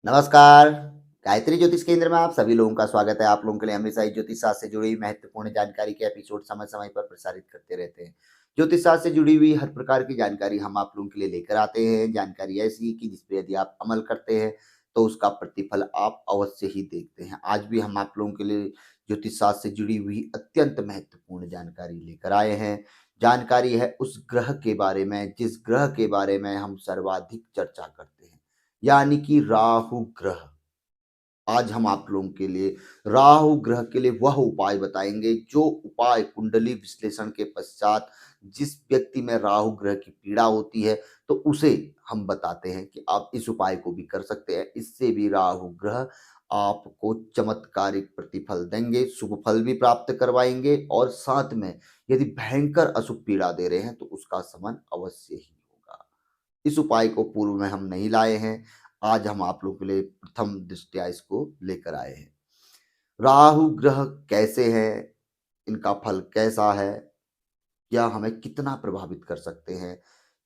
नमस्कार। गायत्री ज्योतिष केंद्र में आप सभी लोगों का स्वागत है। आप लोगों के लिए हमेशा ही ज्योतिष शास्त्र से जुड़ी हुई महत्वपूर्ण जानकारी के एपिसोड समय-समय पर प्रसारित करते रहते हैं। ज्योतिष शास्त्र से जुड़ी हुई हर प्रकार की जानकारी हम आप लोगों के लिए लेकर आते हैं। जानकारी ऐसी कि जिस पे यदि आप अमल करते हैं, तो उसका प्रतिफल आप अवश्य ही देखते हैं। आज भी हम आप लोगों के लिए ज्योतिष शास्त्र से जुड़ी हुई अत्यंत महत्वपूर्ण जानकारी लेकर आए हैं। जानकारी है उस ग्रह के बारे में, जिस ग्रह के बारे में हम सर्वाधिक चर्चा करते हैं। यानी कि राहु ग्रह। आज हम आप लोगों के लिए राहु ग्रह के लिए वह उपाय बताएंगे जो उपाय कुंडली विश्लेषण के पश्चात जिस व्यक्ति में राहु ग्रह की पीड़ा होती है, तो उसे हम बताते हैं कि आप इस उपाय को भी कर सकते हैं। इससे भी राहु ग्रह आपको चमत्कारिक प्रतिफल देंगे, शुभ फल भी प्राप्त करवाएंगे और साथ में यदि भयंकर अशुभ पीड़ा दे रहे हैं तो उसका शमन अवश्य ही होगा। इस उपाय को पूर्व में हम नहीं लाए हैं। आज हम आप लोगों के लिए प्रथम दृष्टया इसको लेकर आए हैं। राहु ग्रह कैसे हैं? इनका फल कैसा है? यह हमें कितना प्रभावित कर सकते हैं?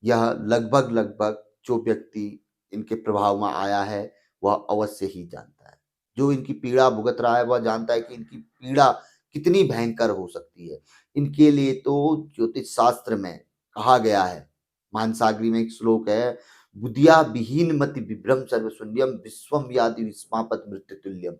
यह लगभग-लगभग जो व्यक्ति इनके प्रभाव में आया है, वह अवश्य ही जानता है। जो इनकी पीड़ा भुगत रहा है, वह जानता है कि इनकी पीड़ा कितनी भयंकर हो सकती है। इनके लिए तो ज्योतिष शास्त्र में कहा गया है, मानसागरी में एक श्लोक है, बुद्धिया विहीन मति विभ्रम सर्वशून्यम विश्वम व्याधि विस्मापत मृत्युतुल्यम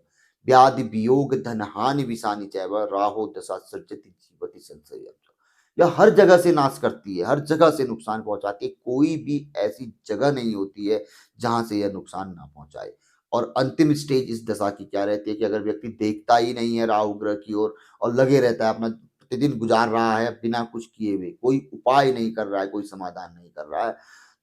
व्याधि वियोग धन हानि विषानि चैव राहो दशा सृजति जीवति संशयम्। यह हर जगह से नाश करती है, हर जगह से नुकसान पहुँचाती है। कोई भी ऐसी जगह नहीं होती है, जहाँ से यह नुकसान ना पहुँचाए। और अंतिम स्टेज इस दशा की क्या रहती है कि अगर व्यक्ति देखता ही नहीं है राहु ग्रह की ओर और लगे रहता है, अपना प्रतिदिन गुज़ार रहा है बिना कुछ किए हुए, कोई उपाय नहीं कर रहा है, कोई समाधान नहीं कर रहा है,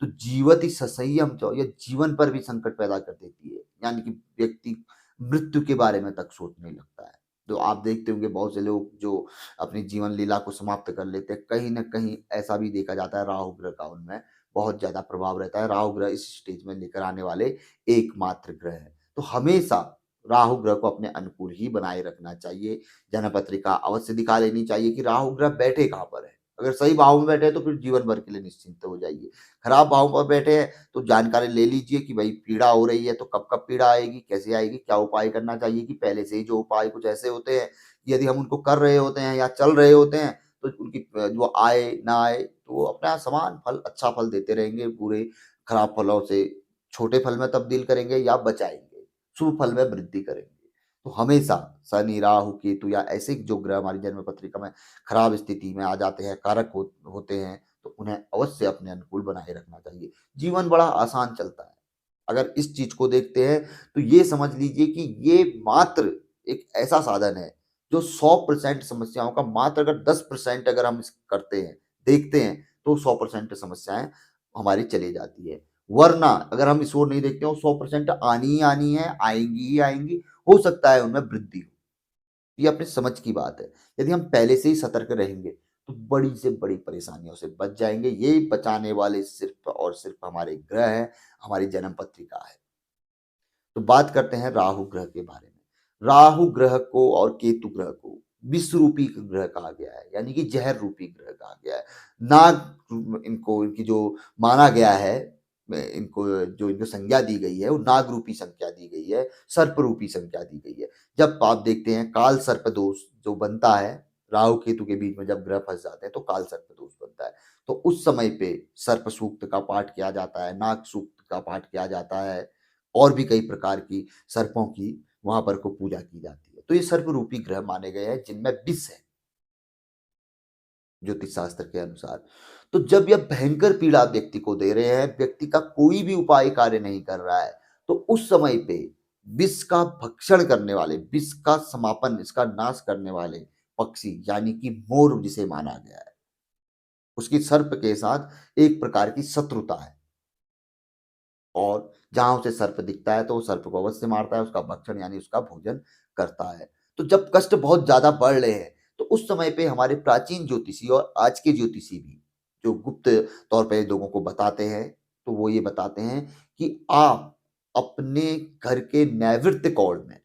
तो जीवति ससह्यम च यह जीवन पर भी संकट पैदा कर देती है। यानी कि व्यक्ति मृत्यु के बारे में तक सोचने लगता है। तो आप देखते होंगे बहुत से लोग जो अपनी जीवन लीला को समाप्त कर लेते हैं। कहीं न कहीं ऐसा भी देखा जाता है राहु ग्रह का उनमें बहुत ज़्यादा प्रभाव रहता है। राहु ग्रह इस स्टेज में लेकर आने वाले एकमात्र ग्रह हैं। तो हमेशा राहु ग्रह को अपने अनुकूल ही बनाए रखना चाहिए। जन्मपत्रिका अवश्य दिखा लेनी चाहिए कि राहु ग्रह बैठे कहाँ पर है। अगर सही भाव में बैठे हैं तो फिर जीवन भर के लिए निश्चिंत हो जाइए। खराब भाव पर बैठे हैं तो जानकारी ले लीजिए कि भाई पीड़ा हो रही है तो कब-कब पीड़ा आएगी, कैसे आएगी, क्या उपाय करना चाहिए कि पहले से ही जो उपाय कुछ ऐसे होते हैं यदि हम उनको कर रहे होते हैं या चल रहे होते हैं, तो उनकी जो आए, ना आए, तो वो अपना समान फल, अच्छा फल देते रहेंगे। पूरे खराब फलों से छोटे फल में तब्दील करेंगे या बचाएँगे, शुभ फल में वृद्धि करेंगे। तो हमेशा शनि, राहु, केतु या ऐसे जो ग्रह हमारी जन्म पत्रिका में खराब स्थिति में आ जाते हैं, कारक होते हैं, तो उन्हें अवश्य अपने अनुकूल बनाए रखना चाहिए। जीवन बड़ा आसान चलता है। अगर इस चीज़ को देखते हैं, तो ये समझ लीजिए कि ये मात्र एक ऐसा साधन है जो 100% समस्याओं का मात्र अगर 10% अगर हम इस करते हैं, देखते हैं, तो 100% समस्याएँ हमारी चली जाती है। वरना अगर हम इस ओर नहीं देखते हो 100% आनी ही आनी है, आएँगी ही आएँगी, हो सकता है उनमें वृद्धि हो। ये अपनी समझ की बात है। यदि हम पहले से ही सतर्क रहेंगे, तो बड़ी से बड़ी परेशानियों से बच जाएँगे। ये बचाने वाले सिर्फ़ और सिर्फ़ हमारे ग्रह हैं, हमारी जन्म पत्रिका है। तो बात करते हैं राहु ग्रह के बारे में। राहु ग्रह को और केतु ग्रह को विष रूपी ग्रह कहा गया है, यानी कि ज़हर रूपी ग्रह कहा गया है। नाग इनको इनकी जो माना गया है, इनको जो इनको संज्ञा दी गई है, वो नाग रूपी संज्ञा दी गई है, सर्प रूपी संज्ञा दी गई है। जब आप देखते हैं काल सर्प दोष जो बनता है, राहु केतु के बीच में जब ग्रह फँस जाते हैं, तो काल सर्प दोष बनता है। तो उस समय पे सर्प सूक्त का पाठ किया जाता है, नाग सूक्त का पाठ किया जाता है और भी कई प्रकार की सर्पों की वहाँ पर को पूजा की जाती है। तो ये सर्प रूपी ग्रह माने गए हैं जिनमें विष है, ज्योतिष शास्त्र के अनुसार। तो जब यह भयंकर पीड़ा व्यक्ति को दे रहे हैं, व्यक्ति का कोई भी उपाय कार्य नहीं कर रहा है, तो उस समय पे विष का भक्षण करने वाले, विष का समापन, इसका नाश करने वाले पक्षी यानी कि मोर जिसे माना गया है, उसकी सर्प के साथ एक प्रकार की शत्रुता है। और जहाँ उसे सर्प दिखता है तो वो सर्प को अवश्य मारता है, उसका भक्षण यानी उसका भोजन करता है। तो जब कष्ट बहुत ज़्यादा बढ़ रहे हैं, तो उस समय पे हमारे प्राचीन ज्योतिषी और आज के ज्योतिषी भी, जो गुप्त तौर पे लोगों को बताते हैं, तो वो ये बताते हैं कि आप अपने घर के नैऋत्य कोण में,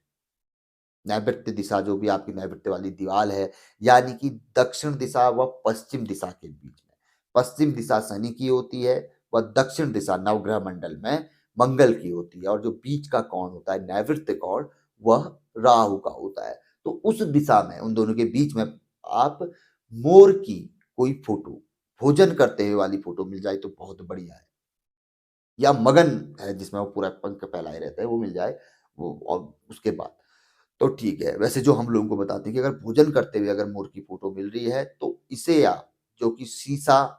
नैऋत्य दिशा जो भी आपकी नैऋत्य वाली दीवाल है, यानी कि दक्षिण दिशा व पश्चिम दिशा के बीच में। पश्चिम दिशा शनि की होती है व दक्षिण दिशा नवग्रह मंडल में मंगल की होती है, और जो बीच का कोण होता है नैऋत्य कोण, वह राहु का होता है। तो उस दिशा में उन दोनों के बीच में आप मोर की कोई फोटो, भोजन करते हुए वाली फोटो मिल जाए तो बहुत बढ़िया है, या मगन है जिसमें वो पूरा पंख फैलाए रहता है, वो मिल जाए, वो और उसके बाद तो ठीक है। वैसे जो हम लोगों को बताते हैं कि अगर भोजन करते हुए अगर मोर की फोटो मिल रही है तो इसे आप, जो कि शीशा,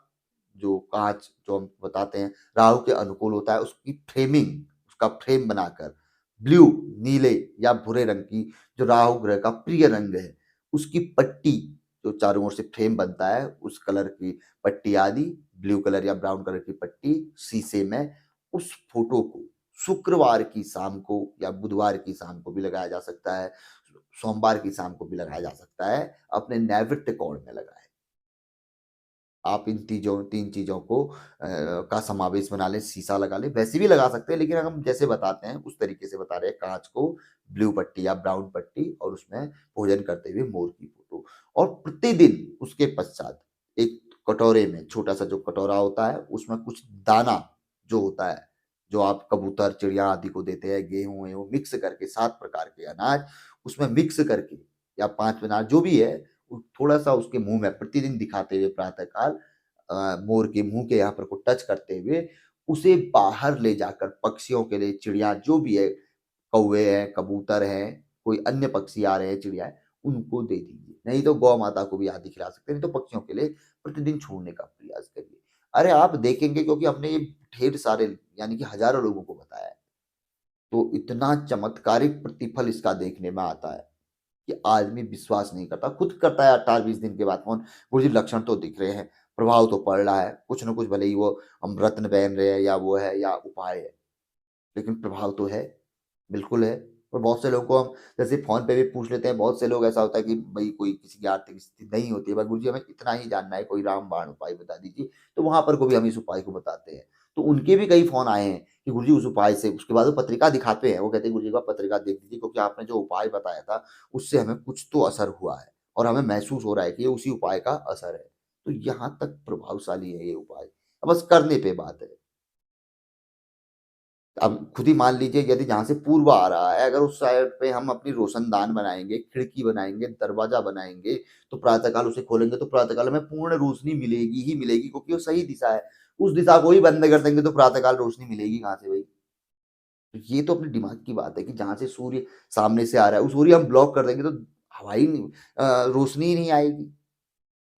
जो कांच जो हम बताते हैं राहु के अनुकूल होता है, उसकी फ्रेमिंग, उसका फ्रेम बनाकर ब्लू, नीले या भूरे रंग की, जो राहु ग्रह का प्रिय रंग है, उसकी पट्टी, जो चारों ओर से फ्रेम बनता है उस कलर की पट्टी आदि, ब्लू कलर या ब्राउन कलर की पट्टी शीशे में, उस फोटो को शुक्रवार की शाम को या बुधवार की शाम को भी लगाया जा सकता है, सोमवार की शाम को भी लगाया जा सकता है, अपने नैऋत्य कोण में लगाएं। आप इन तीन चीज़ों को का समावेश बना लें, शीशा लगा लें, वैसे भी लगा सकते हैं, लेकिन अगर हम जैसे बताते हैं उस तरीके से बता रहे हैं, काँच को ब्लू पट्टी या ब्राउन पट्टी और उसमें भोजन करते हुए मोर की फ़ोटो, और प्रतिदिन उसके पश्चात एक कटोरे में, छोटा-सा जो कटोरा होता है, उसमें कुछ दाना जो होता है, जो आप कबूतर, चिड़िया आदि को देते हैं, गेहूँ-वेहूँ मिक्स करके 7 प्रकार के अनाज उसमें मिक्स करके, या 5 अनाज जो भी है, थोड़ा-सा उसके मुँह में प्रतिदिन दिखाते हुए प्रातः काल मोर के मुँह के यहाँ पर को टच करते हुए, उसे बाहर ले जाकर पक्षियों के लिए, चिड़िया जो भी है, कौवे हैं, कबूतर हैं, कोई अन्य पक्षी आ रहे हैं, चिड़िया है, उनको दे दीजिए। नहीं तो गौ माता को भी आदि खिला सकते हैं, नहीं तो पक्षियों के लिए प्रतिदिन छोड़ने का प्रयास करिए। अरे आप देखेंगे, क्योंकि हमने ये ढेर सारे, यानी कि हज़ारों लोगों को बताया है, तो इतना चमत्कारिक प्रतिफल इसका देखने में आता है कि आदमी विश्वास नहीं करता। खुद करता है 18-20 दिन के बाद फ़ोन, गुरुजी लक्षण तो दिख रहे हैं, प्रभाव तो पड़ रहा है, कुछ न कुछ, भले ही वो हम रत्न पहन रहे हैं या वो है या उपाय है, लेकिन प्रभाव तो है, बिल्कुल है। और बहुत से लोगों को हम जैसे फ़ोन पे भी पूछ लेते हैं, बहुत से लोग ऐसा होता है कि भई कोई किसी की आर्थिक स्थिति नहीं होती है, बस गुरुजी हमें इतना ही जानना है, कोई रामबाण उपाय बता दीजिए, तो वहाँ पर को भी हम इस उपाय को बताते हैं। तो उनके भी कई फ़ोन आए हैं कि गुरुजी उस उपाय से, उसके बाद वो पत्रिका दिखाते हैं, वो कहते हैं गुरुजी एक बार पत्रिका देख लीजिए, क्योंकि आपने जो उपाय बताया था, उससे हमें कुछ तो असर हुआ है और हमें महसूस हो रहा है कि ये उसी उपाय का असर है। तो यहाँ तक प्रभावशाली है ये उपाय, बस करने पे बात है। अब खुद ही मान लीजिए, यदि जहाँ से पूर्व आ रहा है, अगर उस साइड पे हम अपनी रोशनदान बनाएँगे, खिड़की बनाएँगे, दरवाज़ा बनाएँगे, तो प्रातः काल उसे खोलेंगे तो प्रातः काल हमें पूर्ण रोशनी मिलेगी ही मिलेगी, क्योंकि वो सही दिशा है। उस दिशा को ही बंद कर देंगे तो प्रातः काल रोशनी मिलेगी कहाँ से भई? तो ये तो अपने दिमाग की बात है कि जहाँ से सूर्य सामने से आ रहा है, उस सूर्य हम ब्लॉक कर देंगे तो हवा ही नहीं, रोशनी ही नहीं आएगी।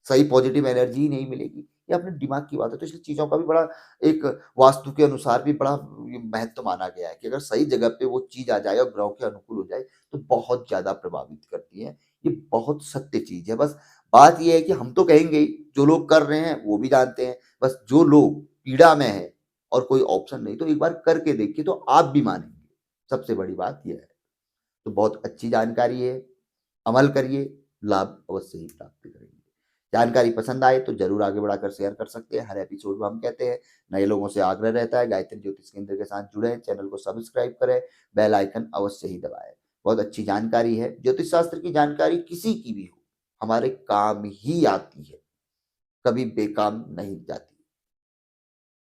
सही पॉजिटिव एनर्जी ही नहीं मिलेगी। ये अपने दिमाग की बात है, तो इसलिए चीज़ों का भी बड़ा एक वास्तु के अनुसार भी बड़ा ये महत्व माना गया है कि अगर सही जगह पे वो चीज़ आ जाए और ग्रहों के अनुकूल हो जाए, तो बहुत ज़्यादा प्रभावित करती है। ये बहुत सत्य चीज़ है, बस बात ये है कि हम तो कहेंगे ही, जो लोग कर रहे हैं वो भी जानते हैं। बस जो लोग पीड़ा में हैं और कोई ऑप्शन नहीं, तो एक बार करके देखिए तो आप भी मानेंगे। सबसे बड़ी बात ये है। तो बहुत अच्छी जानकारी है, अमल करिए, लाभ अवश्य ही प्राप्त करेंगे। जानकारी पसंद आए तो ज़रूर आगे बढ़ाकर शेयर कर सकते हैं। हर एपिसोड में हम कहते हैं, नए लोगों से आग्रह रहता है, गायत्री ज्योतिष केंद्र के साथ जुड़ें, चैनल को सब्सक्राइब करें, बेल आइकन अवश्य ही दबाएँ। बहुत अच्छी जानकारी है, ज्योतिष शास्त्र की जानकारी किसी की भी हो, हमारे काम ही आती है, कभी बेकाम नहीं जाती।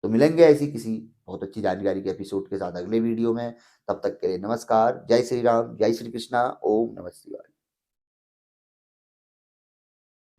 तो मिलेंगे ऐसी किसी बहुत अच्छी जानकारी के एपिसोड के साथ अगले वीडियो में। तब तक के लिए नमस्कार, जय श्री राम, जय श्री कृष्णा, ओम नमः शिवाय।